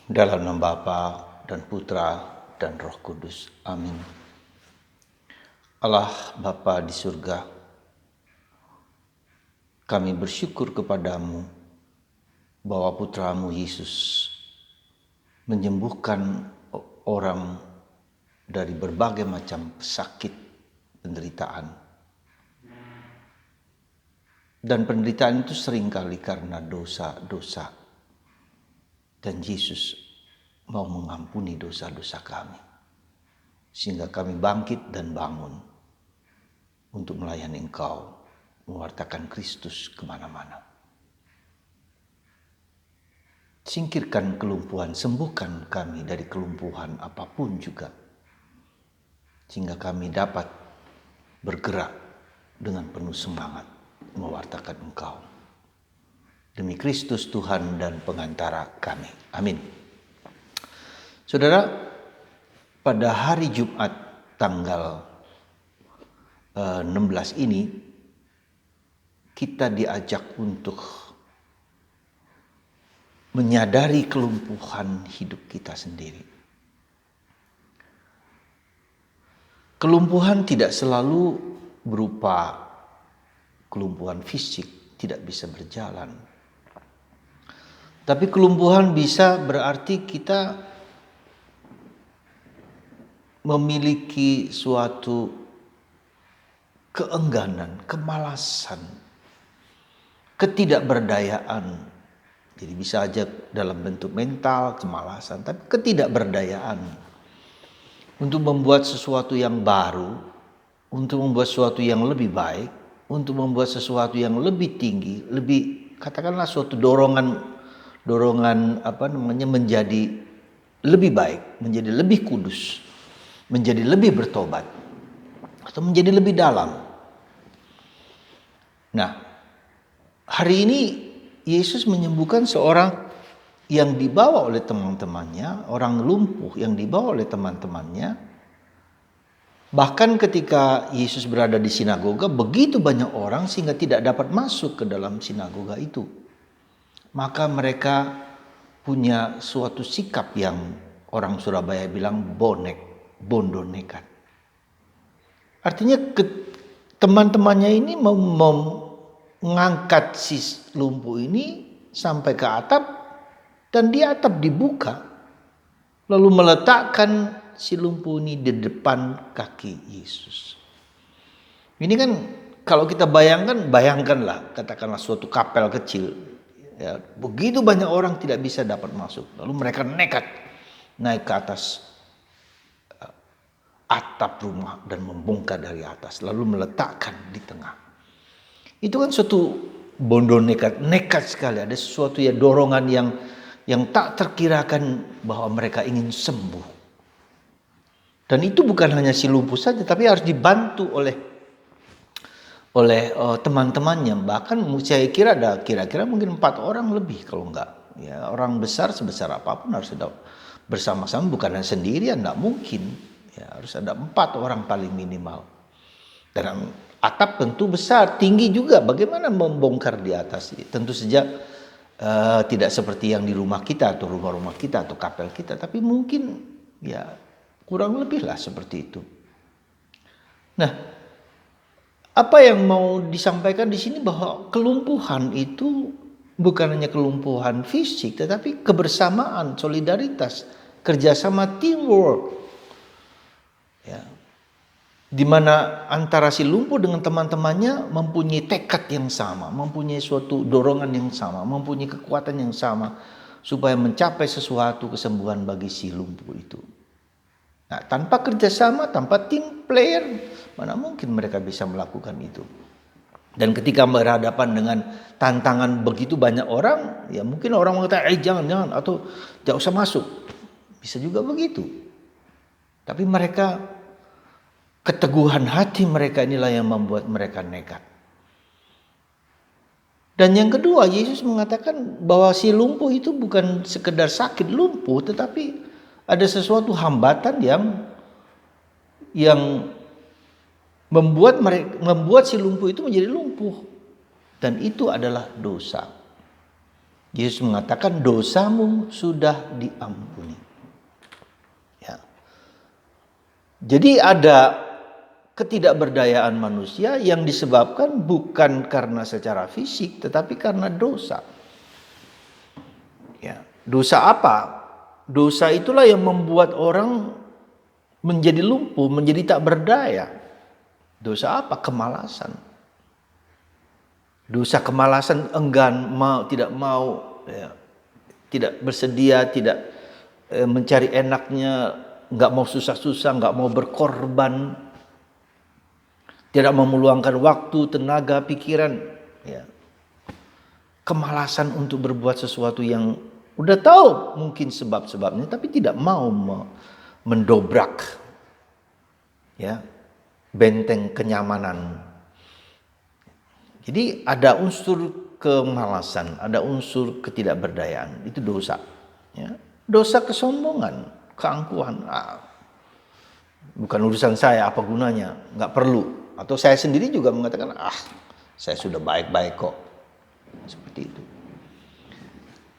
Dalam nama Bapa dan Putra dan Roh Kudus. Amin. Allah Bapa di surga, kami bersyukur kepadamu bahwa Putramu Yesus menyembuhkan orang dari berbagai macam sakit, penderitaan. Dan penderitaan itu seringkali karena dosa-dosa. Dan Yesus mau mengampuni dosa-dosa kami. Sehingga kami bangkit dan bangun untuk melayani Engkau, mewartakan Kristus kemana-mana. Singkirkan kelumpuhan, sembuhkan kami dari kelumpuhan apapun juga. Sehingga kami dapat bergerak dengan penuh semangat mewartakan Engkau. Demi Kristus Tuhan dan pengantara kami. Amin. Saudara, pada hari Jumat tanggal 16 ini, kita diajak untuk menyadari kelumpuhan hidup kita sendiri. Kelumpuhan tidak selalu berupa kelumpuhan fisik, tidak bisa berjalan. Tapi kelumpuhan bisa berarti kita memiliki suatu keengganan, kemalasan, ketidakberdayaan. Jadi bisa aja dalam bentuk mental, kemalasan, tapi ketidakberdayaan untuk membuat sesuatu yang baru, untuk membuat sesuatu yang lebih baik, untuk membuat sesuatu yang lebih tinggi, lebih katakanlah suatu dorongan menjadi lebih baik, menjadi lebih kudus, menjadi lebih bertobat, atau menjadi lebih dalam. Nah, hari ini Yesus menyembuhkan seorang yang dibawa oleh teman-temannya, orang lumpuh yang dibawa oleh teman-temannya. Bahkan ketika Yesus berada di sinagoga, begitu banyak orang sehingga tidak dapat masuk ke dalam sinagoga itu. Maka mereka punya suatu sikap yang orang Surabaya bilang bondo nekat. Artinya teman-temannya ini mengangkat si lumpuh ini sampai ke atap, dan di atap dibuka, lalu meletakkan si lumpuh ini di depan kaki Yesus. Ini kan kalau kita bayangkanlah katakanlah suatu kapel kecil. Ya, begitu banyak orang tidak bisa dapat masuk. Lalu mereka nekat naik ke atas atap rumah dan membongkar dari atas. Lalu meletakkan di tengah. Itu kan suatu bondo nekat sekali. Ada sesuatu ya dorongan yang tak terkirakan bahwa mereka ingin sembuh. Dan itu bukan hanya si lumpuh saja, tapi harus dibantu oleh teman-temannya. Bahkan saya kira ada kira-kira mungkin 4 orang lebih kalau enggak. Ya, orang besar sebesar apapun harus ada bersama-sama, bukan sendirian, enggak mungkin. Ya, harus ada 4 orang paling minimal. Dan atap tentu besar, tinggi juga. Bagaimana membongkar di atas? Tentu saja tidak seperti yang di rumah kita atau rumah-rumah kita atau kapel kita, tapi mungkin ya kurang lebih lah seperti itu. Nah, apa yang mau disampaikan di sini bahwa kelumpuhan itu bukan hanya kelumpuhan fisik, tetapi kebersamaan, solidaritas, kerjasama, teamwork. Ya. Di mana antara si lumpuh dengan teman-temannya mempunyai tekad yang sama, mempunyai suatu dorongan yang sama, mempunyai kekuatan yang sama supaya mencapai sesuatu kesembuhan bagi si lumpuh itu. Nah, tanpa kerjasama, tanpa tim player, mana mungkin mereka bisa melakukan itu. Dan ketika berhadapan dengan tantangan begitu banyak orang, ya mungkin orang mengatakan, jangan, atau tidak usah masuk. Bisa juga begitu. Tapi mereka, keteguhan hati mereka inilah yang membuat mereka nekat. Dan yang kedua, Yesus mengatakan bahwa si lumpuh itu bukan sekedar sakit lumpuh, tetapi ada sesuatu hambatan yang membuat si lumpuh itu menjadi lumpuh. Dan itu adalah dosa. Yesus mengatakan dosamu sudah diampuni. Ya. Jadi ada ketidakberdayaan manusia yang disebabkan bukan karena secara fisik tetapi karena dosa. Ya. Dosa apa? Dosa itulah yang membuat orang menjadi lumpuh, menjadi tak berdaya. Dosa apa? Kemalasan. Dosa kemalasan, enggan, tidak mau, ya, tidak bersedia, tidak mencari enaknya, nggak mau susah-susah, nggak mau berkorban, tidak mau meluangkan waktu, tenaga, pikiran, ya. Kemalasan untuk berbuat sesuatu yang udah tahu mungkin sebab-sebabnya, tapi tidak mau mendobrak, ya, benteng kenyamanan. Jadi ada unsur kemalasan, ada unsur ketidakberdayaan, itu dosa. Ya. Dosa kesombongan, keangkuhan. Bukan urusan saya, apa gunanya, nggak perlu. Atau saya sendiri juga mengatakan, saya sudah baik-baik kok. Seperti itu.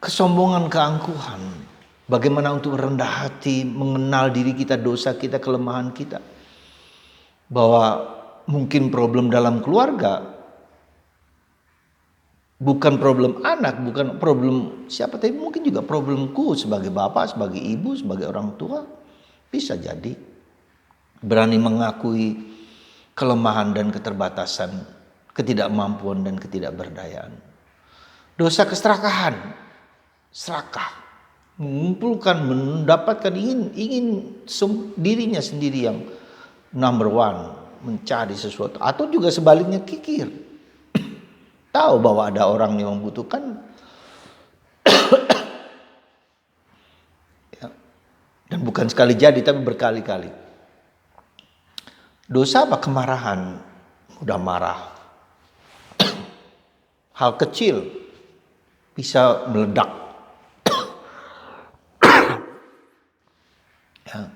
Kesombongan, keangkuhan. Bagaimana untuk rendah hati, mengenal diri kita, dosa kita, kelemahan kita. Bahwa mungkin problem dalam keluarga, bukan problem anak, bukan problem siapa, tapi mungkin juga problemku sebagai bapak, sebagai ibu, sebagai orang tua. Bisa jadi. Berani mengakui kelemahan dan keterbatasan, ketidakmampuan dan ketidakberdayaan. Dosa keserakahan, serakah. Mengumpulkan, mendapatkan, ingin dirinya sendiri yang number one, mencari sesuatu. Atau juga sebaliknya kikir. Tahu bahwa ada orang yang membutuhkan, ya. Dan bukan sekali jadi tapi berkali-kali. Dosa apa? Kemarahan, mudah marah. Hal kecil bisa meledak. Ya.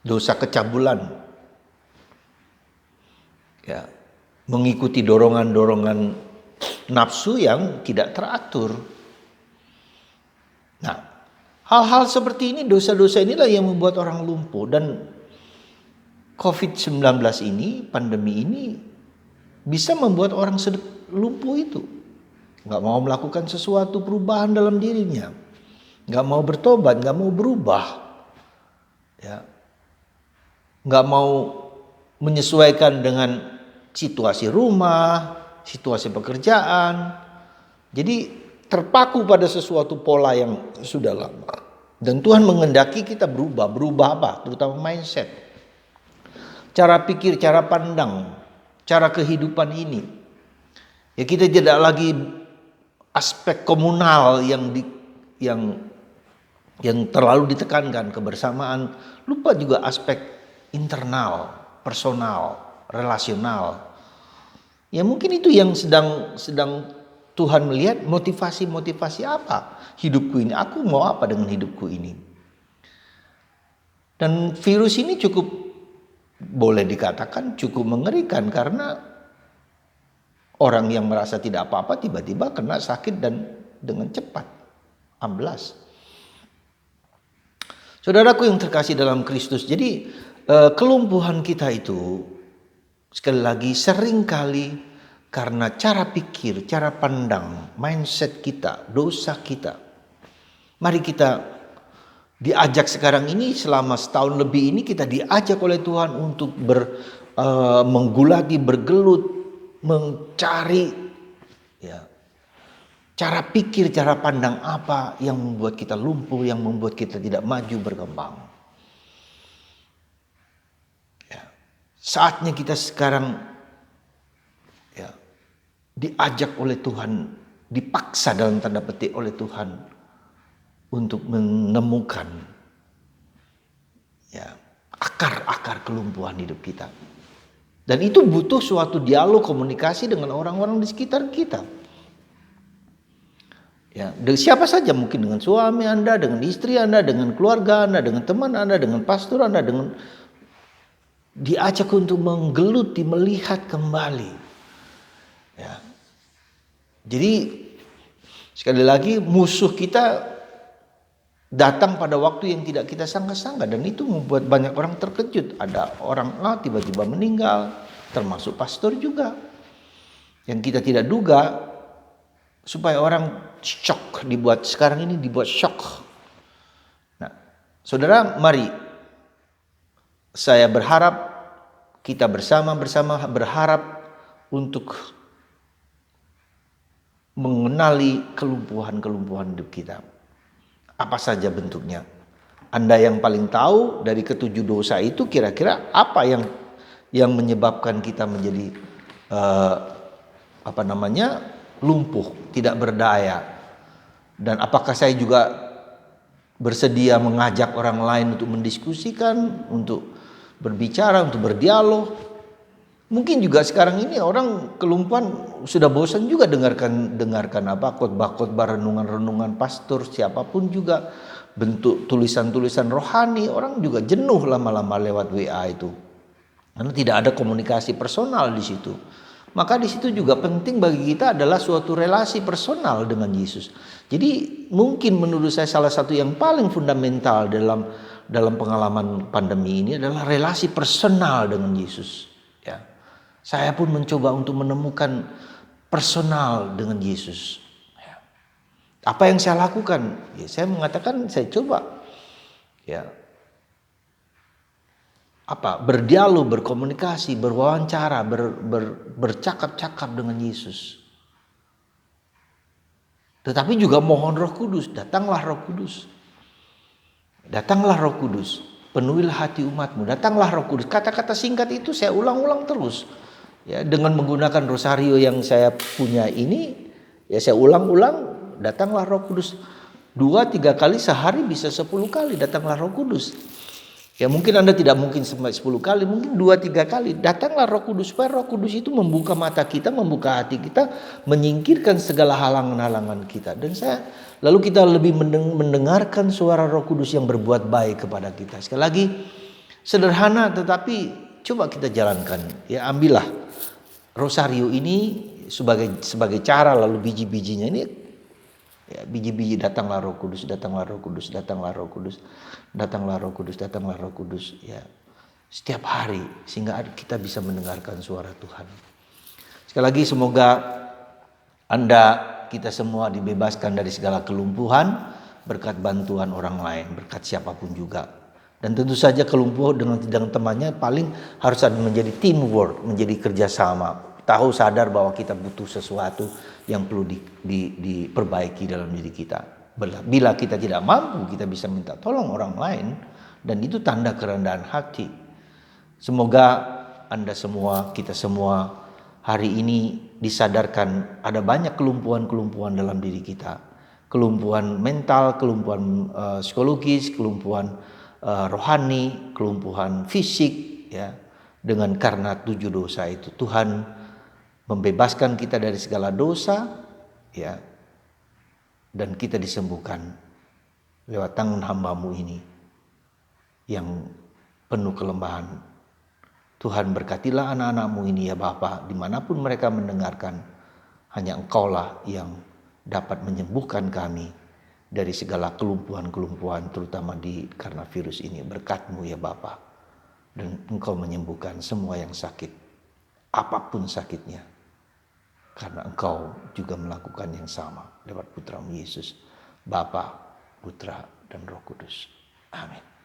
Dosa kecabulan, ya, mengikuti dorongan-dorongan nafsu yang tidak teratur. Nah, hal-hal seperti ini, dosa-dosa inilah yang membuat orang lumpuh. Dan COVID-19 ini, pandemi ini, bisa membuat orang lumpuh itu. Gak mau melakukan sesuatu perubahan dalam dirinya. Gak mau bertobat, gak mau berubah. Ya. Gak mau menyesuaikan dengan situasi rumah, situasi pekerjaan. Jadi terpaku pada sesuatu pola yang sudah lama. Dan Tuhan menghendaki kita berubah. Berubah apa? Terutama mindset. Cara pikir, cara pandang, cara kehidupan ini. Ya, kita tidak lagi aspek komunal yang terlalu ditekankan, kebersamaan. Lupa juga aspek internal, personal, relasional. Ya mungkin itu yang sedang Tuhan melihat, motivasi apa hidupku ini. Aku mau apa dengan hidupku ini. Dan virus ini cukup, boleh dikatakan cukup mengerikan. Karena orang yang merasa tidak apa-apa tiba-tiba kena sakit dan dengan cepat amblas. Saudaraku yang terkasih dalam Kristus. Jadi kelumpuhan kita itu sekali lagi seringkali karena cara pikir, cara pandang, mindset kita, dosa kita. Mari kita diajak sekarang ini, selama setahun lebih ini kita diajak oleh Tuhan untuk menggulati, bergelut, mencari, ya, cara pikir, cara pandang apa yang membuat kita lumpuh, yang membuat kita tidak maju berkembang. Ya. Saatnya kita sekarang, ya, diajak oleh Tuhan, dipaksa dalam tanda petik oleh Tuhan untuk menemukan, ya, akar-akar kelumpuhan hidup kita. Dan itu butuh suatu dialog, komunikasi dengan orang-orang di sekitar kita. Ya, siapa saja, mungkin dengan suami Anda, dengan istri Anda, dengan keluarga Anda, dengan teman Anda, dengan pastor Anda, dengan diajak untuk menggeluti, melihat kembali. Ya. Jadi Sekali lagi musuh kita datang pada waktu yang tidak kita sangka-sangka, dan itu membuat banyak orang terkejut. Ada orang tiba-tiba meninggal, termasuk pastor juga, yang kita tidak duga, supaya orang shock, sekarang ini dibuat shock. Nah, saudara, mari saya berharap kita bersama berharap untuk mengenali kelumpuhan hidup kita. Apa saja bentuknya? Anda yang paling tahu dari ketujuh dosa itu kira-kira apa yang menyebabkan kita menjadi lumpuh, tidak berdaya. Dan apakah saya juga bersedia mengajak orang lain untuk mendiskusikan, untuk berbicara, untuk berdialog? Mungkin juga sekarang ini orang kelumpuhan sudah bosan juga dengarkan khotbah-khotbah, renungan-renungan pastor, siapapun juga, bentuk tulisan-tulisan rohani. Orang juga jenuh lama-lama lewat WA itu, karena tidak ada komunikasi personal di situ. Maka di situ juga penting bagi kita adalah suatu relasi personal dengan Yesus. Jadi mungkin menurut saya salah satu yang paling fundamental dalam pengalaman pandemi ini adalah relasi personal dengan Yesus. Ya. Saya pun mencoba untuk menemukan personal dengan Yesus. Ya. Apa yang saya lakukan? Ya, saya mengatakan saya coba berdialog, berkomunikasi, berwawancara, bercakap-cakap dengan Yesus. Tetapi juga mohon Roh Kudus, datanglah Roh Kudus. Datanglah Roh Kudus, penuhilah hati umatmu, datanglah Roh Kudus. Kata-kata singkat itu saya ulang-ulang terus. Ya, dengan menggunakan rosario yang saya punya ini, ya saya ulang-ulang, datanglah Roh Kudus. 2-3 kali sehari, bisa 10 kali datanglah Roh Kudus. Ya mungkin Anda tidak mungkin sampai 10 kali, mungkin 2-3 kali. Datanglah Roh Kudus, supaya Roh Kudus itu membuka mata kita, membuka hati kita, menyingkirkan segala halangan-halangan kita. Dan lalu kita lebih mendengarkan suara Roh Kudus yang berbuat baik kepada kita. Sekali lagi, sederhana tetapi coba kita jalankan. Ya, ambillah rosario ini sebagai cara, lalu biji-bijinya ini, ya, biji-biji datanglah Roh Kudus, datanglah Roh Kudus, datanglah Roh Kudus, datanglah Roh Kudus, datanglah Roh Kudus, ya, setiap hari, sehingga kita bisa mendengarkan suara Tuhan. Sekali lagi, semoga kita semua dibebaskan dari segala kelumpuhan berkat bantuan orang lain, berkat siapapun juga. Dan tentu saja kelumpuhan dengan temannya paling harus ada menjadi teamwork, menjadi kerjasama. Tahu sadar bahwa kita butuh sesuatu yang perlu diperbaiki dalam diri kita. Bila kita tidak mampu, kita bisa minta tolong orang lain, dan itu tanda kerendahan hati. Semoga Anda semua, kita semua hari ini disadarkan ada banyak kelumpuhan-kelumpuhan dalam diri kita. Kelumpuhan mental, kelumpuhan psikologis, kelumpuhan rohani, kelumpuhan fisik, ya. Karena 7 dosa itu, Tuhan membebaskan kita dari segala dosa, ya, dan kita disembuhkan lewat tangan hamba-Mu ini yang penuh kelemahan. Tuhan, berkatilah anak-anak-Mu ini ya Bapa, dimanapun mereka mendengarkan. Hanya Engkaulah yang dapat menyembuhkan kami dari segala kelumpuhan-kelumpuhan, terutama karena virus ini. Berkat-Mu ya Bapa, dan Engkau menyembuhkan semua yang sakit, apapun sakitnya, karena Engkau juga melakukan yang sama lewat Putra-Mu Yesus. Bapa, Putra, dan Roh Kudus. Amin.